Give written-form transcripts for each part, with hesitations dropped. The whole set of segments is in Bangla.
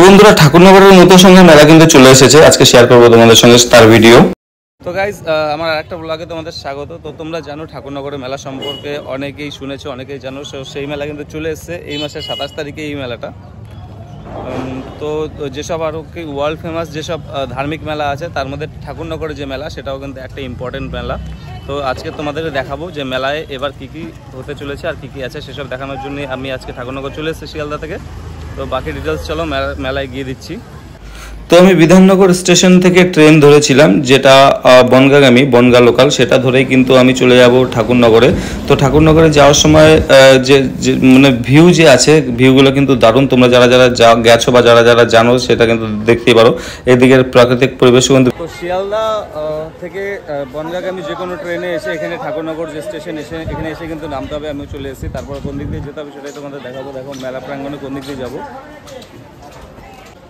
বন্ধুরা, ঠাকুরনগরের নতুন সঙ্গে মেলা কিন্তু চলে এসেছে। আজকে শেয়ার করবো তোমাদের সঙ্গে তার ভিডিও। তো গাইজ, আমার আরেকটা ব্লগে তোমাদের স্বাগত। তো তোমরা জানো ঠাকুরনগরের মেলা সম্পর্কে অনেকেই শুনেছো, অনেকেই জানো। সেই মেলা কিন্তু চলে এসছে এই মাসের 27 তারিখে এই মেলাটা। তো যেসব আরও কি ওয়ার্ল্ড ফেমাস যেসব ধার্মিক মেলা আছে তার মধ্যে ঠাকুরনগরের যে মেলা সেটাও কিন্তু একটা ইম্পর্টেন্ট মেলা। তো আজকে তোমাদের দেখাবো যে মেলায় এবার কী কী হতে চলেছে আর কী কী আছে সেসব দেখানোর জন্য আমি আজকে ঠাকুরনগর চলে এসেছি শিয়ালদা থেকে। তো বাকি ডিটেলস চলো মেলায় গিয়ে দিচ্ছি। তো আমি বিধাননগর স্টেশন থেকে ট্রেন ধরেছিলাম, যেটা বনগাগামী, বনগা লোকাল, সেটা ধরেই কিন্তু আমি চলে যাব ঠাকুরনগরে। তো ঠাকুরনগরে যাওয়ার সময় যে মানে ভিউ যে আছে, ভিউগুলো কিন্তু দারুণ। তোমরা যারা যারা গেছো বা যারা যারা জানো সেটা কিন্তু দেখতেই পারো। এদিকের প্রাকৃতিক পরিবেশও কিন্তু। তো শিয়ালদা থেকে বনগাগামী যে কোনো ট্রেনে এসে এখানে ঠাকুরনগর যে স্টেশন এখানে এসে কিন্তু নামতে হবে। আমি চলে এসেছি, তারপর কোন দিক দিয়ে যেতে হবে সেটাই তোমাদের দেখাবো। দেখো মেলা প্রাঙ্গণে কোন দিক দিয়ে যাবো।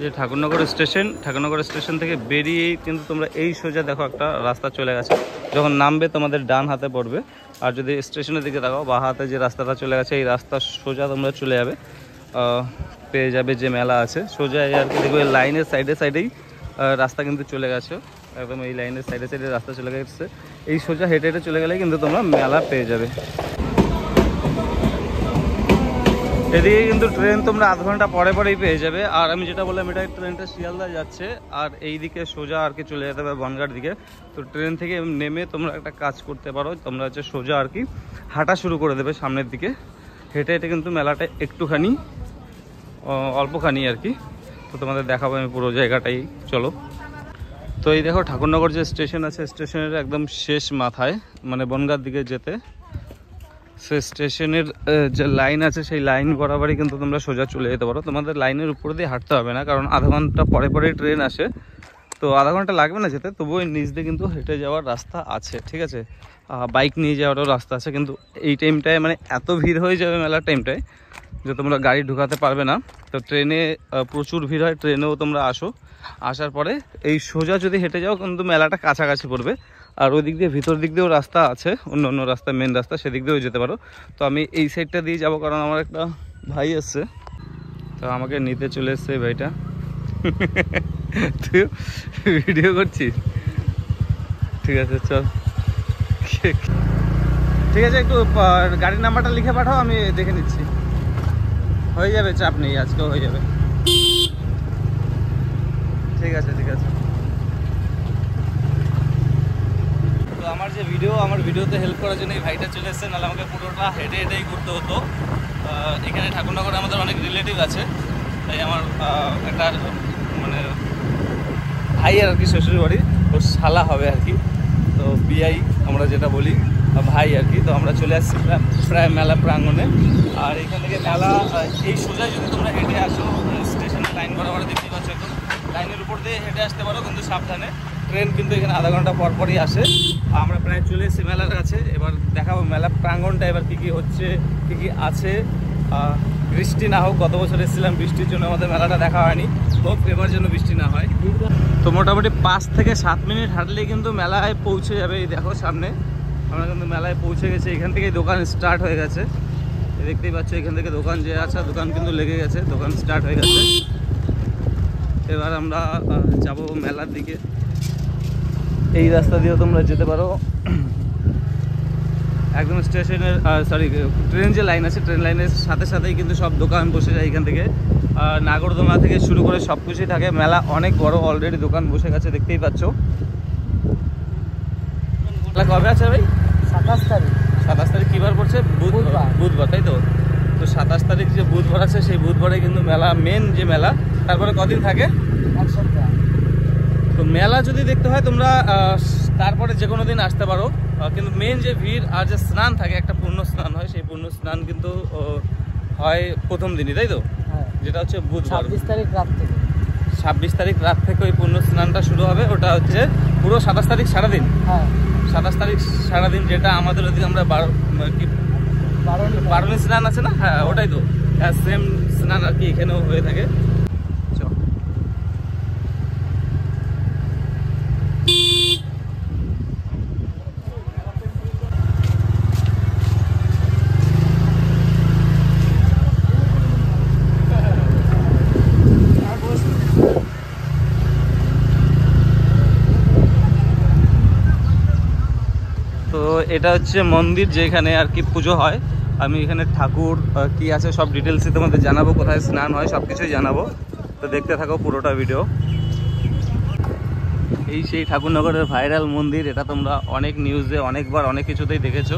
যে ঠাকুরনগর স্টেশন থেকে বেরিয়ে কিন্তু তোমরা এই সোজা দেখো একটা রাস্তা চলে গেছে। যখন নামবে তোমাদের ডান হাতে পড়বে, আর যদি স্টেশনের দিকে দেখাও বা হাতে যে রাস্তাটা চলে গেছে এই রাস্তা সোজা তোমরা চলে যাবে, পেয়ে যাবে যে মেলা আছে সোজা। আর কি দেখবে লাইনের সাইডেই রাস্তা কিন্তু চলে গেছে, একদম এই লাইনের সাইডে রাস্তা চলে গেছে। এই সোজা হেঁটে হেঁটে চলে গেলে কিন্তু তোমরা মেলা পেয়ে যাবে। এদিকে কিন্তু ট্রেন তোমরা আধ ঘন্টা পরেই পেয়ে যাবে। আর আমি যেটা বললাম, এটা ট্রেনটা শিয়ালদা যাচ্ছে আর এই দিকে সোজা আর কি চলে যেতে হবে বনগাঁর দিকে। তো ট্রেন থেকে নেমে তোমরা একটা কাজ করতে পারো, তোমরা হচ্ছে সোজা আর কি হাঁটা শুরু করে দেবে সামনের দিকে। হেঁটে হেঁটে কিন্তু মেলাটা একটুখানি অল্পখানি আর কি। তো তোমাদের দেখাবো আমি পুরো জায়গাটাই, চলো। তো এই দেখো ঠাকুরনগর যে স্টেশন আছে, স্টেশনের একদম শেষ মাথায়, মানে বনগাঁর দিকে যেতে সে স্টেশনের যে লাইন আছে সেই লাইন বরাবরই কিন্তু তোমরা সোজা চলে যেতে পারো। তোমাদের লাইনের উপর দিয়ে হাঁটতে হবে না, কারণ আধা ঘন্টা পরে ট্রেন আসে। তো আধা ঘন্টা লাগবে না যেতে, তবুও নিচ দিয়ে কিন্তু হেঁটে যাওয়ার রাস্তা আছে, ঠিক আছে। বাইক নিয়ে যাওয়ারও রাস্তা আছে, কিন্তু এই টাইমটায় মানে এত ভিড় হয়ে যাবে মেলার টাইমটায় যে তোমরা গাড়ি ঢুকাতে পারবে না। তো ট্রেনে প্রচুর ভিড় হয়, ট্রেনেও তোমরা আসার পরে এই সোজা যদি হেঁটে যাও কিন্তু মেলাটা কাছাকাছি পড়বে। আর ওই দিক দিয়ে ভিতর দিক দিয়েও রাস্তা আছে, অন্য রাস্তা, মেন রাস্তা, সেদিক দিয়েও যেতে পারো। তো আমি এই সাইডটা দিয়ে যাবো, কারণ আমার একটা ভাই আসছে, তো আমাকে নিতে চলে এসছে এই ভাইটা। তুই ভিডিও করছিস? ঠিক আছে, চল। ঠিক আছে, একটু গাড়ির নাম্বারটা লিখে পাঠাও, আমি দেখে নিচ্ছি। হয়ে যাবে, চাপ নেই, আজকেও হয়ে যাবে। ঠিক আছে। তো আমার ভিডিওতে হেল্প করার জন্য এই ভাইটা চলে এসছে, নাহলে আমাকে পুরোটা হেঁটেই ঘুরতে হতো। এখানে ঠাকুরনগরে আমাদের অনেক রিলেটিভ আছে, তাই আমার একটা মানে ভাই আর কি, শ্বশুর বাড়ি, ওর শালা হবে আর কি। তো বিআই আমরা যেটা বলি, ভাই আর কি। তো আমরা চলে আসছি প্রায় মেলা প্রাঙ্গণে। আর এখান থেকে মেলা এই সোজা যদি তোমরা হেঁটে আসো, স্টেশনের লাইন বরাবর দেখতে পাচ্ছ, একদম লাইনের উপর দিয়ে হেঁটে আসতে পারো, কিন্তু সাবধানে। ট্রেন কিন্তু এখানে আধা ঘন্টা পরই আসে। আমরা প্রায় চলে এসেছি মেলার কাছে। এবার দেখাবো মেলা প্রাঙ্গণটা এবার কী কী হচ্ছে, কী কী আছে। বৃষ্টি না হোক, গত বছর এসেছিলাম বৃষ্টির জন্য আমাদের মেলাটা দেখা হয়নি, হোক এবার যেন বৃষ্টি না হয়। তো মোটামুটি 5 থেকে 7 মিনিট হাঁটলেই কিন্তু মেলায় পৌঁছে যাবে। এই দেখো সামনে আমরা কিন্তু মেলায় পৌঁছে গেছি। এখান থেকেই দোকান স্টার্ট হয়ে গেছে, দেখতেই পাচ্ছ। এখান থেকে দোকান যে আছে, দোকান কিন্তু লেগে গেছে, দোকান স্টার্ট হয়ে গেছে। এবার আমরা যাব মেলার দিকে। এই রাস্তা দিয়েও তোমরা যেতে পারো, একদম স্টেশনের ট্রেন যে লাইন আছে, ট্রেন লাইনের সাথেই কিন্তু সব দোকান বসে যায় এখান থেকে। নাগরদোলনা থেকে শুরু করে সব কিছুই থাকে। মেলা অনেক বড়, অলরেডি দোকান বসে গেছে, দেখতেই পাচ্ছ। কবে আছে ভাই? 27 তারিখ। কী বার পড়ছে? বুধবার, তাই তো। 27 তারিখ যে বুধবার আছে, সেই বুধবারে কিন্তু মেলা, মেন যে মেলা। তারপরে কদিন থাকে? 1 সপ্তাহ। তো মেলা যদি দেখতে হয় তোমরা তারপরে যে কোনো দিন আসতে পারো, কিন্তু মেন যে ভিড় আর যে স্নান থাকে, একটা পূর্ণ স্নান হয়, সেই পূর্ণ স্নান কিন্তু হয় প্রথম দিনই, তাই তো? যেটা হচ্ছে বুধবার। 26 তারিখ রাত থেকে ওই পূর্ণ স্নানটা শুরু হবে। ওটা হচ্ছে পুরো 27 তারিখ সারাদিন। 27 তারিখ সারাদিন, যেটা আমাদের ওদিকে আমরা বারণী স্নান আছে না, হ্যাঁ ওটাই তো, সেম স্নান আর কি এখানেও হয়ে থাকে। এটা হচ্ছে মন্দির যেখানে আর কি পুজো হয়। আমি এখানে ঠাকুর কি আছে সব ডিটেলসই তোমাদের জানাবো, কোথায় স্নান হয় সব কিছুই জানাবো। তো দেখতে থাকো পুরোটা ভিডিও। এই সেই ঠাকুরনগরের ভাইরাল মন্দির, এটা তোমরা অনেক নিউজে অনেকবার অনেক কিছুতেই দেখেছো।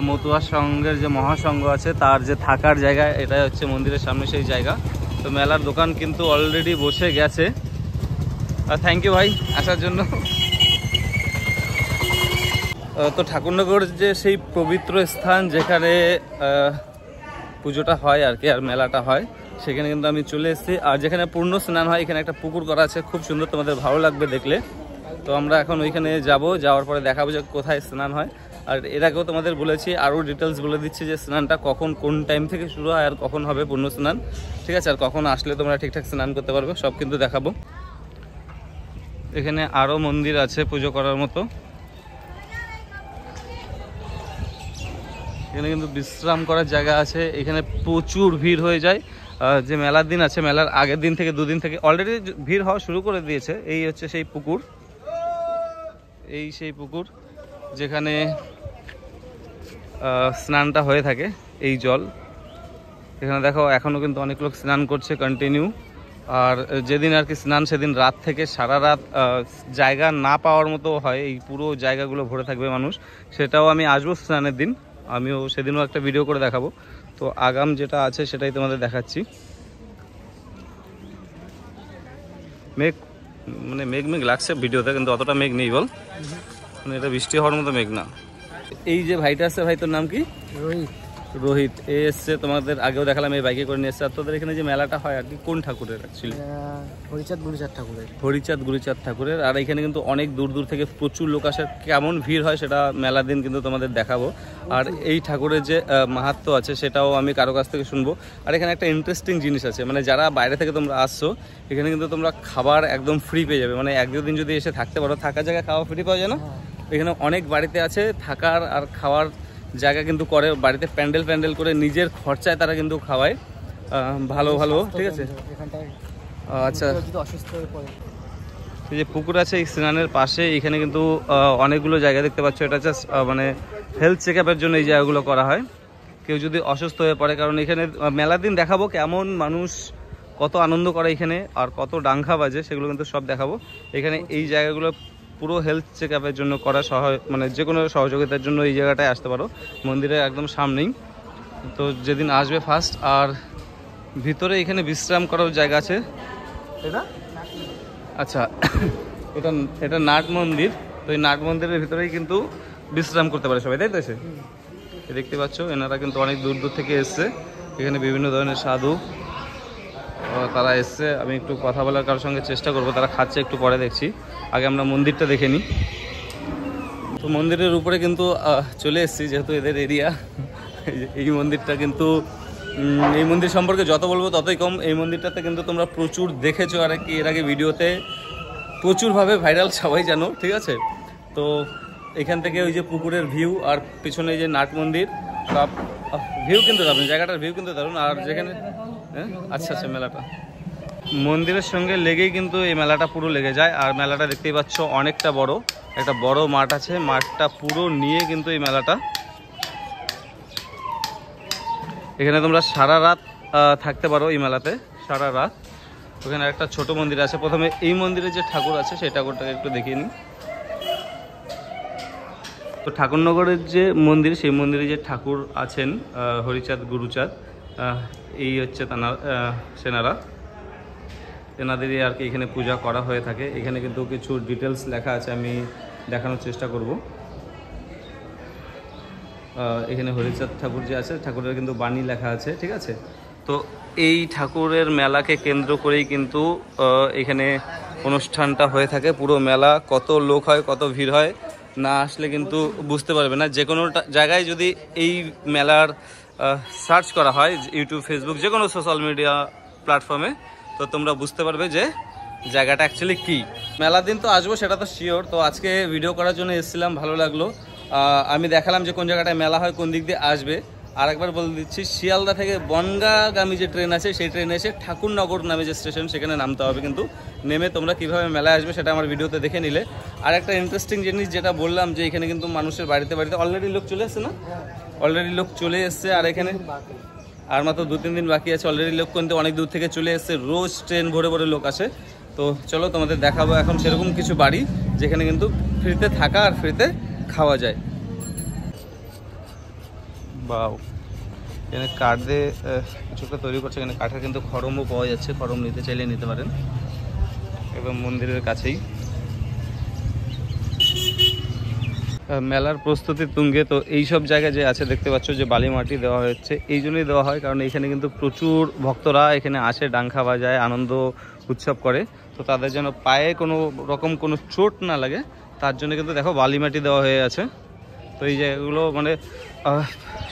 মতুয়া সংঘের যে মহাসংঘ আছে তার যে থাকার জায়গা, এটাই হচ্ছে মন্দিরের সামনে সেই জায়গা। তো মেলার দোকান কিন্তু অলরেডি বসে গেছে। থ্যাংক ইউ ভাই আসার জন্য। তো ঠাকুরনগর যে সেই পবিত্র স্থান যেখানে পুজোটা হয় আর কি, আর মেলাটা হয়, সেখানে কিন্তু আমি চলে এসেছি। আর যেখানে পূর্ণ স্নান হয় এখানে একটা পুকুর করা আছে, খুব সুন্দর, তোমাদের ভালো লাগবে দেখলে। তো আমরা এখন ওইখানে যাব, যাওয়ার পরে দেখাবো যে কোথায় স্নান হয়। আর এর আগেও তোমাদের বলেছি, আরও ডিটেলস বলে দিচ্ছি যে স্নানটা কখন কোন টাইম থেকে শুরু হয় আর কখন হবে পূর্ণ স্নান, ঠিক আছে। আর কখন আসলে তোমরা ঠিকঠাক স্নান করতে পারবে সব কিন্তু দেখাবো। এখানে আরও মন্দির আছে পুজো করার মতো। এখানে কিন্তু বিশ্রাম করার জায়গা আছে। এখানে প্রচুর ভিড় হয়ে যায় যে মেলার দিন আছে, মেলার আগের দিন থেকে দুদিন থেকে অলরেডি ভিড় হওয়া শুরু করে দিয়েছে। এই হচ্ছে সেই পুকুর, এই সেই পুকুর যেখানে স্নানটা হয়ে থাকে। এই জল এখানে দেখো এখনও কিন্তু অনেক লোক স্নান করছে কন্টিনিউ। আর যেদিন আর কি স্নান সেদিন রাত থেকে সারা রাত জায়গা না পাওয়ার মতো হয়, এই পুরো জায়গাগুলো ভরে থাকবে মানুষ। সেটাও আমি আসবো স্নানের দিন, আমিও সেদিনও একটা ভিডিও করে দেখাবো। তো আগাম যেটা আছে সেটাই তোমাদের দেখাচ্ছি। মেঘ মানে মেঘ মেঘ লাগছে ভিডিওতে, কিন্তু অতটা মেঘ নেই বল, মানে এটা বৃষ্টি হওয়ার মতো মেঘ না। এই যে ভাইটা আছে, ভাই তোর নাম কি? রোহিত। রোহিত এ এসছে, তোমাদের আগেও দেখালাম এই বাইকে করে নিয়ে এসছে। আর তোদের এখানে যে মেলাটা হয় আর কি কোন ঠাকুরের অ্যাকচুয়ালি? হরিচাঁদ গুরুচাঁদ ঠাকুরের। হরিচাঁদ গুরুচাঁদ ঠাকুরের। আর এখানে কিন্তু অনেক দূর দূর থেকে প্রচুর লোক আসে। কেমন ভিড় হয় সেটা মেলার দিন কিন্তু তোমাদের দেখাবো। আর এই ঠাকুরের যে মাহাত্ম্য আছে সেটাও আমি কারো কাছ থেকে শুনবো। আর এখানে একটা ইন্টারেস্টিং জিনিস আছে, মানে যারা বাইরে থেকে তোমরা আসছো এখানে কিন্তু তোমরা খাবার একদম ফ্রি পেয়ে যাবে। মানে এক দুদিন যদি এসে থাকতে পারো, থাকার জায়গায় খাওয়া ফ্রি পাওয়া যায় না? এখানে অনেক বাড়িতে আছে থাকার আর খাওয়ার জায়গা কিন্তু করে, বাড়িতে প্যান্ডেল করে নিজের খরচায় তারা কিন্তু খাওয়ায় ভালো ভালো, ঠিক আছে। আচ্ছা, এই যে পুকুর আছে এই স্নানের পাশে, এখানে কিন্তু অনেকগুলো জায়গা দেখতে পাচ্ছ। এটা হচ্ছে মানে হেলথ চেক আপের জন্য এই জায়গাগুলো করা হয়, কেউ যদি অসুস্থ হয়ে পড়ে। কারণ এখানে মেলার দিন দেখাবো কেমন মানুষ কত আনন্দ করে এখানে আর কত ডাঙ্গা বাজে, সেগুলো কিন্তু সব দেখাবো। এখানে এই জায়গাগুলো পুরো হেলথ চেক আপের জন্য করা, মানে যে কোনো সহযোগিতার জন্য এই জায়গাটায় আসতে পারো, মন্দিরের একদম সামনেই। তো যেদিন আসবে ফার্স্ট। আর ভিতরে এখানে বিশ্রাম করার জায়গা আছে। এটা আচ্ছা, এটা নাট মন্দির। তো এই নাট মন্দিরের ভিতরেই কিন্তু বিশ্রাম করতে পারে সবাই, তাই তো? এসে দেখতে পাচ্ছ এনারা কিন্তু অনেক দূর দূর থেকে এসছে। এখানে বিভিন্ন ধরনের সাধু তারা এসছে। আমি একটু কথা বলার কারোর সঙ্গে চেষ্টা করবো, তারা খাচ্ছে একটু পরে দেখছি। আগে আমরা মন্দিরটা দেখে নিই। তো মন্দিরের উপরে কিন্তু চলে এসেছি, যেহেতু এদের এরিয়া। এই মন্দিরটা কিন্তু এই মন্দির সম্পর্কে যত বলবো ততই কম। এই মন্দিরটাতে কিন্তু তোমরা প্রচুর দেখেছো আর কি এর আগে ভিডিওতে, প্রচুরভাবে ভাইরাল, সবাই জানো, ঠিক আছে। তো এখান থেকে ওই যে পুকুরের ভিউ আর পিছনে যে নাট মন্দির, সব ভিউ কিন্তু দারুণ, জায়গাটার ভিউ কিন্তু দারুণ। আর যেখানে আচ্ছা মেলাটা মন্দিরের সঙ্গে লেগেই কিন্তু এই মেলাটা পুরো লেগে যায়। আর মেলাটা দেখতেই পাচ্ছ অনেকটা বড়, একটা বড় মাঠ আছে, মাঠটা পুরো নিয়ে কিন্তু এই মেলাটা। এখানে তোমরা সারা রাত থাকতে পারো এই মেলাতে, সারা রাত। ওখানে একটা ছোট মন্দির আছে। প্রথমে এই মন্দিরে যে ঠাকুর আছে সেই ঠাকুরটাকে একটু দেখিয়ে নিই। তো ঠাকুরনগরের যে মন্দির, সেই মন্দিরে যে ঠাকুর আছেন হরিচাঁদ গুরুচাঁদ, এই হচ্ছে সেনারা, এনাদেরই আর কি এখানে পূজা করা হয়ে থাকে। এখানে কিন্তু কিছু ডিটেলস লেখা আছে, আমি দেখানোর চেষ্টা করব। এখানে হরিচাঁদ ঠাকুর যে আছে, ঠাকুরের কিন্তু বাণী লেখা আছে, ঠিক আছে। তো এই ঠাকুরের মেলাকে কেন্দ্র করেই কিন্তু এখানে অনুষ্ঠানটা হয়ে থাকে। পুরো মেলা, কত লোক হয়, কত ভিড় হয়, না আসলে কিন্তু বুঝতে পারবে না। যে কোনো জায়গায় যদি এই মেলার সার্চ করা হয় ইউটিউব, ফেসবুক, যে কোনো সোশ্যাল মিডিয়া প্ল্যাটফর্মে, তো তোমরা বুঝতে পারবে যে জায়গাটা অ্যাকচুয়ালি কী। মেলার দিন তো আসবো সেটা তো শিওর। তো আজকে ভিডিও করার জন্য এসেছিলাম, ভালো লাগলো। আমি দেখালাম যে কোন জায়গাটায় মেলা হয়, কোন দিক দিয়ে আসবে। আর একবার বলে দিচ্ছি, শিয়ালদা থেকে বনগাগামী যে ট্রেন আছে সেই ট্রেনে এসে ঠাকুরনগর নামে যে স্টেশন সেখানে নামতে হবে, কিন্তু নেমে তোমরা কীভাবে মেলায় আসবে সেটা আমার ভিডিওতে দেখে নিলে। আর একটা ইন্টারেস্টিং জিনিস যেটা বললাম যে এখানে কিন্তু মানুষের বাড়িতে বাড়িতে অলরেডি লোক চলে এসছে না, অলরেডি লোক চলে এসছে। আর এখানে আর মাত্র 2-3 দিন বাকি আছে, অলরেডি লোক কিন্তু অনেক দূর থেকে চলে এসছে, রোজ ট্রেন ভরে ভরে লোক আসে। তো চলো তোমাদের দেখাবো এখন সেরকম কিছু বাড়ি যেখানে কিন্তু ফ্রিতে থাকা আর ফ্রিতে খাওয়া যায়। বাও, এখানে কাঠ দিয়ে কিছুটা তৈরি করছে, এখানে কাঠের কিন্তু খড়মও পাওয়া যাচ্ছে, খড়ম নিতে চাইলে নিতে পারেন, এবং মন্দিরের কাছেই। মেলার প্রস্তুতি তুঙ্গে। তো এই সব জায়গায় যে আছে দেখতে পাচ্ছ যে বালি মাটি দেওয়া হচ্ছে, এই জন্যই দেওয়া হয় কারণ এখানে কিন্তু প্রচুর ভক্তরা এখানে আসে, ডাঙ্কা বাজায়, আনন্দ উৎসব করে। তো তাদের যেন পায়ে কোনো রকম কোনো চোট না লাগে তার জন্য কিন্তু দেখো বালি মাটি দেওয়া হয়ে আছে। তো এই জায়গাগুলো মানে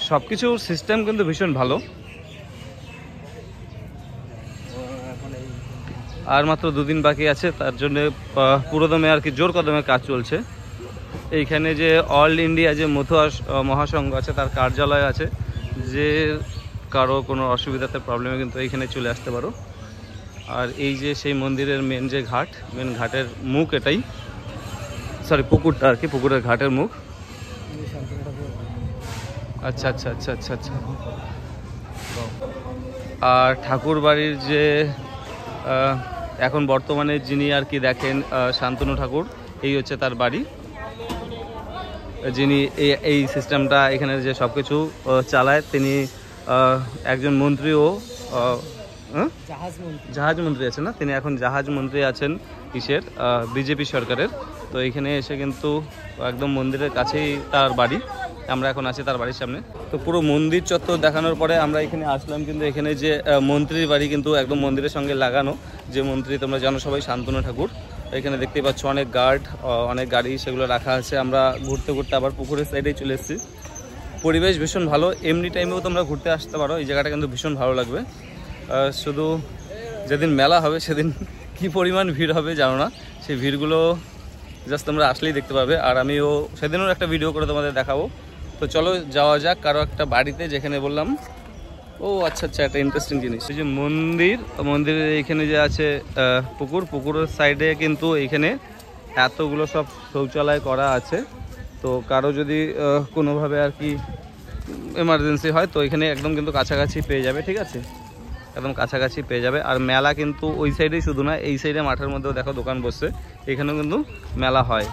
সব কিছুর সিস্টেম কিন্তু ভীষণ ভালো। আর মাত্র 2 দিন বাকি আছে, তার জন্য পুরোদমে আর কি জোর কদমে কাজ চলছে। এইখানে যে অল ইন্ডিয়া যে মহাসংঘ আছে তার কার্যালয় আছে, যে কারো কোনো অসুবিধাতে প্রবলেমে কিন্তু এইখানে চলে আসতে পারো। আর এই যে সেই মন্দিরের মেন যে ঘাট, মেন ঘাটের মুখ এটাই, সরি পুকুরটা আর কি, পুকুরের ঘাটের মুখ। আচ্ছা আচ্ছা আচ্ছা আচ্ছা আচ্ছা। আর ঠাকুর বাড়ির যে এখন বর্তমানে যিনি আর কি দেখেন শান্তনু ঠাকুর, এই হচ্ছে তার বাড়ি, যিনি এই সিস্টেমটা এখানে যে সব কিছু চালায়। তিনি একজন মন্ত্রীও, জাহাজ মন্ত্রী আছেন না, তিনি এখন জাহাজ মন্ত্রী আছেন কিসের, বিজেপি সরকারের। তো এইখানে এসে কিন্তু একদম মন্দিরের কাছেই তার বাড়ি, আমরা এখন আছি তার বাড়ির সামনে। তো পুরো মন্দির চত্বর দেখানোর পরে আমরা এখানে আসলাম, কিন্তু এখানে যে মন্ত্রীর বাড়ি কিন্তু একদম মন্দিরের সঙ্গে লাগানো, যে মন্ত্রী তোমরা জানো সবাই শান্তনু ঠাকুর। এখানে দেখতেই পাচ্ছ অনেক গার্ড, অনেক গাড়ি সেগুলো রাখা আছে। আমরা ঘুরতে ঘুরতে আবার পুকুরের সাইডেই চলে এসেছি। পরিবেশ ভীষণ ভালো, এমনি টাইমেও তোমরা ঘুরতে আসতে পারো, এই জায়গাটা কিন্তু ভীষণ ভালো লাগবে। শুধু যেদিন মেলা হবে সেদিন কি পরিমাণ ভিড় হবে জানো না, সেই ভিড়গুলো জাস্ট তোমরা আসলেই দেখতে পাবে। আর আমিও সেদিনও একটা ভিডিও করে তোমাদের দেখাবো। তো চলো যাওয়া যাক কারো একটা বাড়িতে, যেখানে বললাম ও আচ্ছা আচ্ছা একটা ইন্টারেস্টিং জিনিস, এই যে মন্দিরের এইখানে যে আছে পুকুরের সাইডে কিন্তু এইখানে এতগুলো সব শৌচালয় করা আছে। তো কারো যদি কোনোভাবে আর কি এমার্জেন্সি হয় তো এখানে একদম কিন্তু কাছাকাছি পেয়ে যাবে, ঠিক আছে, একদম কাছাকাছি পেয়ে যাবে। আর মেলা কিন্তু ওই সাইডেই শুধু না, এই সাইডে মাঠের মধ্যেও দেখো দোকান বসছে, এখানেও কিন্তু মেলা হয়।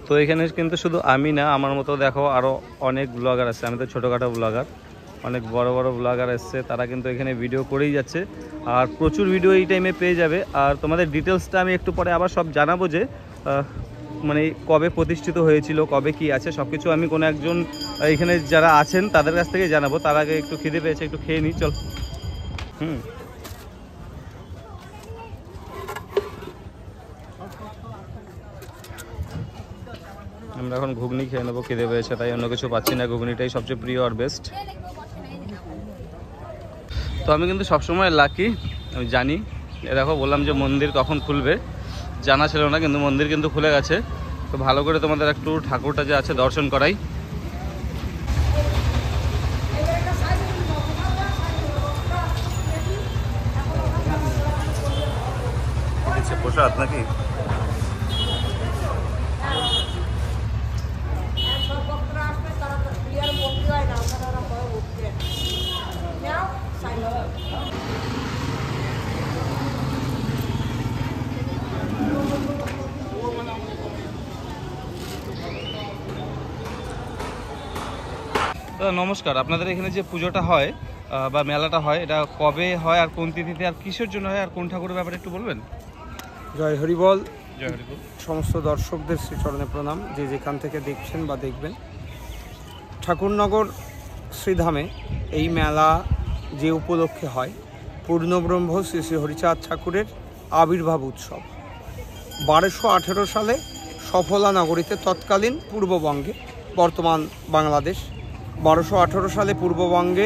তো এখানে কিন্তু শুধু আমি না, আমার মতো দেখো আরও অনেক ব্লগার আছে, আমি তো ছোটোখাটো ব্লগার, অনেক বড় বড় ব্লগার এসছে, তারা কিন্তু এখানে ভিডিও করেই যাচ্ছে। আর প্রচুর ভিডিও এই টাইমে পেয়ে যাবে। আর তোমাদের ডিটেলসটা আমি একটু পরে আবার সব জানাবো, যে মানে কবে প্রতিষ্ঠিত হয়েছিল, কবে কি আছে, সব কিছু আমি কোনো একজন এখানে যারা আছেন তাদের কাছ থেকে জানাবো। তার আগে একটু খিদে পেয়েছে, একটু খেয়ে নিই, চল। আমরা এখন ঘুগনি খেয়ে নেবো, খিদে পেয়েছে তাই, অন্য কিছু পাচ্ছি না, ঘুগনিটাই সবচেয়ে প্রিয় আর বেস্ট। তো আমি কিন্তু সবসময় লাকি, আমি জানি। দেখো বললাম যে মন্দির কখন খুলবে, জানা ছিল না, কিন্তু মন্দির কিন্তু খুলে গেছে। তো ভালো করে তোমাদের একটু ঠাকুরটা যে আছে দর্শন করাই। প্রসাদ নাকি? নমস্কার, আপনাদের এখানে যে পুজোটা হয় বা মেলাটা হয়, এটা কবে হয় আর কোন তিথিতে আর কিসের জন্য হয় আর কোন ঠাকুরের ব্যাপারে একটু বলবেন? জয় হরিবল। জয় হরিবল। সমস্ত দর্শকদের শ্রীচরণে প্রণাম, যে যেখান থেকে দেখছেন বা দেখবেন। ঠাকুরনগর শ্রীধামে এই মেলা যে উপলক্ষে হয়, পূর্ণব্রহ্ম শ্রী শ্রী হরিচাঁদ ঠাকুরের আবির্ভাব উৎসব। 1218 সালে সফলা নগরীতে, তৎকালীন পূর্ববঙ্গে, বর্তমান বাংলাদেশ, 1218 সালে পূর্ববঙ্গে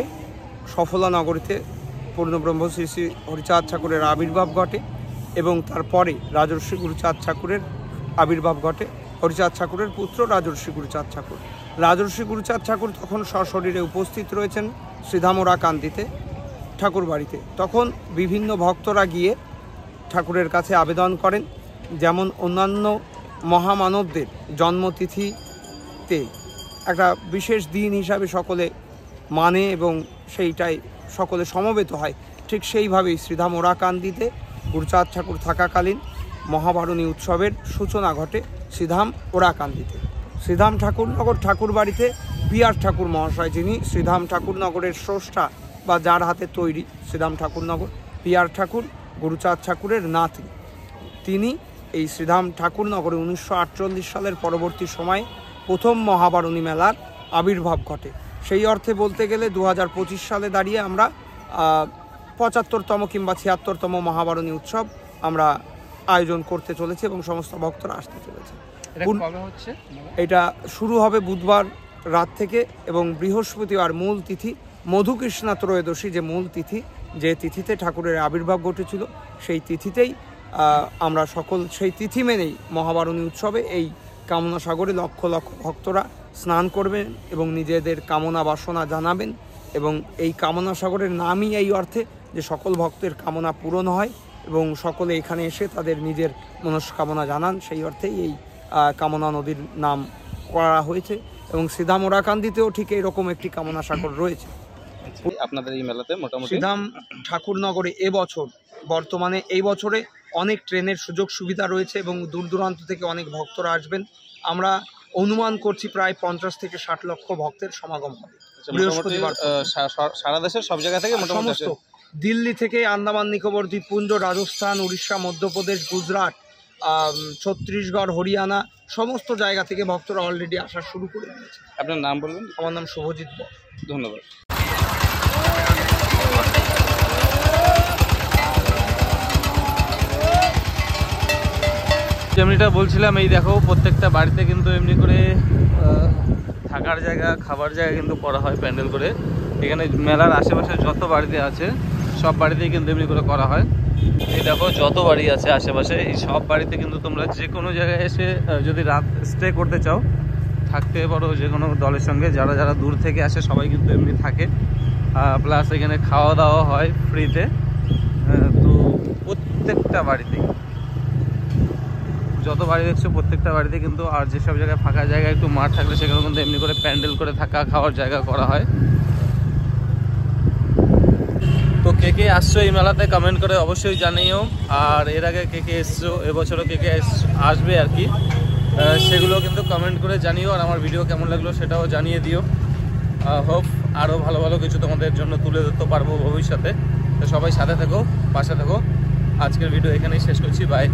সফলা নগরীতে পূর্ণব্রহ্ম শ্রী শ্রী হরিচাঁদ ঠাকুরের আবির্ভাব ঘটে, এবং তারপরে রাজর্ষি গুরুচাঁদ ঠাকুরের আবির্ভাব ঘটে। হরিচাঁদ ঠাকুরের পুত্র রাজর্ষি গুরুচাঁদ ঠাকুর রাজর্ষি গুরুচাঁদ ঠাকুর তখন সশরীরে উপস্থিত রয়েছেন শ্রীধামরাকান্দিতে ঠাকুর বাড়িতে। তখন বিভিন্ন ভক্তরা গিয়ে ঠাকুরের কাছে আবেদন করেন, যেমন অন্যান্য মহামানবদের জন্মতিথিতে একটা বিশেষ দিন হিসাবে সকলে মানে এবং সেইটাই সকলে সমবেত হয়, ঠিক সেইভাবেই শ্রীধাম ওরাকান্দিতে গুরুচাঁদ ঠাকুর থাকাকালীন মহাবারণী উৎসবের সূচনা ঘটে শ্রীধাম ওরাকান্দিতে। শ্রীধাম ঠাকুরনগর ঠাকুর বাড়িতে পিআর ঠাকুর মহাশয়, যিনি শ্রীধাম ঠাকুরনগরের স্রষ্টা বা যার হাতে তৈরি শ্রীধাম ঠাকুরনগর, পিআর ঠাকুর গুরুচাঁদ ঠাকুরের নাতি, তিনি এই শ্রীধাম ঠাকুরনগরে 1948 সালের পরবর্তী সময়ে প্রথম মহাবারণী মেলার আবির্ভাব ঘটে। সেই অর্থে বলতে গেলে 2025 সালে দাঁড়িয়ে আমরা 75তম কিংবা 76তম মহাবারণী উৎসব আমরা আয়োজন করতে চলেছে এবং সমস্ত ভক্তরা আসতে চলেছে। এটা শুরু হবে বুধবার রাত থেকে এবং বৃহস্পতিবার মূল তিথি মধুকৃষ্ণা ত্রয়োদশী, যে মূল তিথি, যে তিথিতে ঠাকুরের আবির্ভাব ঘটেছিল, সেই তিথিতেই আমরা সকল সেই তিথি মেনেই মহাবারণী উৎসবে এই কামনা সাগরে লক্ষ লক্ষ ভক্তরা স্নান করবেন এবং নিজেদের কামনা বাসনা জানাবেন। এবং এই কামনা সাগরের নামই এই অর্থে যে সকল ভক্তের কামনা পূরণ হয় এবং সকলে এখানে এসে তাদের নিজের মনস্কামনা জানান, সেই অর্থেই এই কামনা নদীর নাম করা হয়েছে। এবং শ্রীধাম ওরাকান্দিতেও ঠিক এইরকম একটি কামনা সাগর রয়েছে। আপনাদের এই মেলাতে মোটামুটি শ্রীধাম ঠাকুরনগরে বর্তমানে এই বছরে অনেক ট্রেনের সুযোগ সুবিধা রয়েছে এবং দূর দূরান্ত থেকে অনেক ভক্তরা আসবেন। আমরা অনুমান করছি প্রায় 50 থেকে 60 লক্ষ ভক্তের সমাগম হবে বৃহস্পতিবার। সারা দেশের সব জায়গা থেকে সমস্ত দিল্লি থেকে আন্দামান নিকোবর দ্বীপপুঞ্জ, রাজস্থান, উড়িষ্যা, মধ্যপ্রদেশ, গুজরাট, ছত্তিশগড়, হরিয়ানা, সমস্ত জায়গা থেকে ভক্তরা অলরেডি আসা শুরু করে দিয়েছে। আপনার নাম বলবেন? আমার নাম শুভজিৎ বর। ধন্যবাদ। যেমনিটা বলছিলাম, এই দেখো প্রত্যেকটা বাড়িতে কিন্তু এমনি করে থাকার জায়গা, খাবার জায়গা কিন্তু করা হয় প্যান্ডেল করে। এখানে মেলার আশেপাশে যত বাড়িতে আছে সব বাড়িতেই কিন্তু এমনি করে করা হয়। এই দেখো যত বাড়ি আছে আশেপাশে, এই সব বাড়িতে কিন্তু তোমরা যে কোনো জায়গায় এসে যদি রাত স্টে করতে চাও থাকতে পারো, যে কোনো দলের সঙ্গে। যারা যারা দূর থেকে আসে সবাই কিন্তু এমনি থাকে, প্লাস এখানে খাওয়া দাওয়া হয় ফ্রিতে। তো প্রত্যেকটা বাড়িতেই, যত বাড়ি দেখছো প্রত্যেকটা বাড়িতে কিন্তু, আর যেসব জায়গায় ফাঁকা জায়গায় একটু মাঠ থাকলে সেখানে কিন্তু এমনি করে প্যান্ডেল করে থাকা খাওয়ার জায়গা করা হয়। তো কে কে আসছো এই মেলাতে কমেন্ট করে অবশ্যই জানিও। আর এর আগে কে কে এসছো, এবছরও কে কে আসবে আর কি, সেগুলো কিন্তু কমেন্ট করে জানিও। আর আমার ভিডিও কেমন লাগলো সেটাও জানিয়ে দিও। হোপ আরও ভালো ভালো কিছু তোমাদের জন্য তুলে ধরতে পারবো ভবিষ্যতে। তো সবাই সাথে থেকো, পাশে থেকো। আজকের ভিডিও এখানেই শেষ করছি। বাই।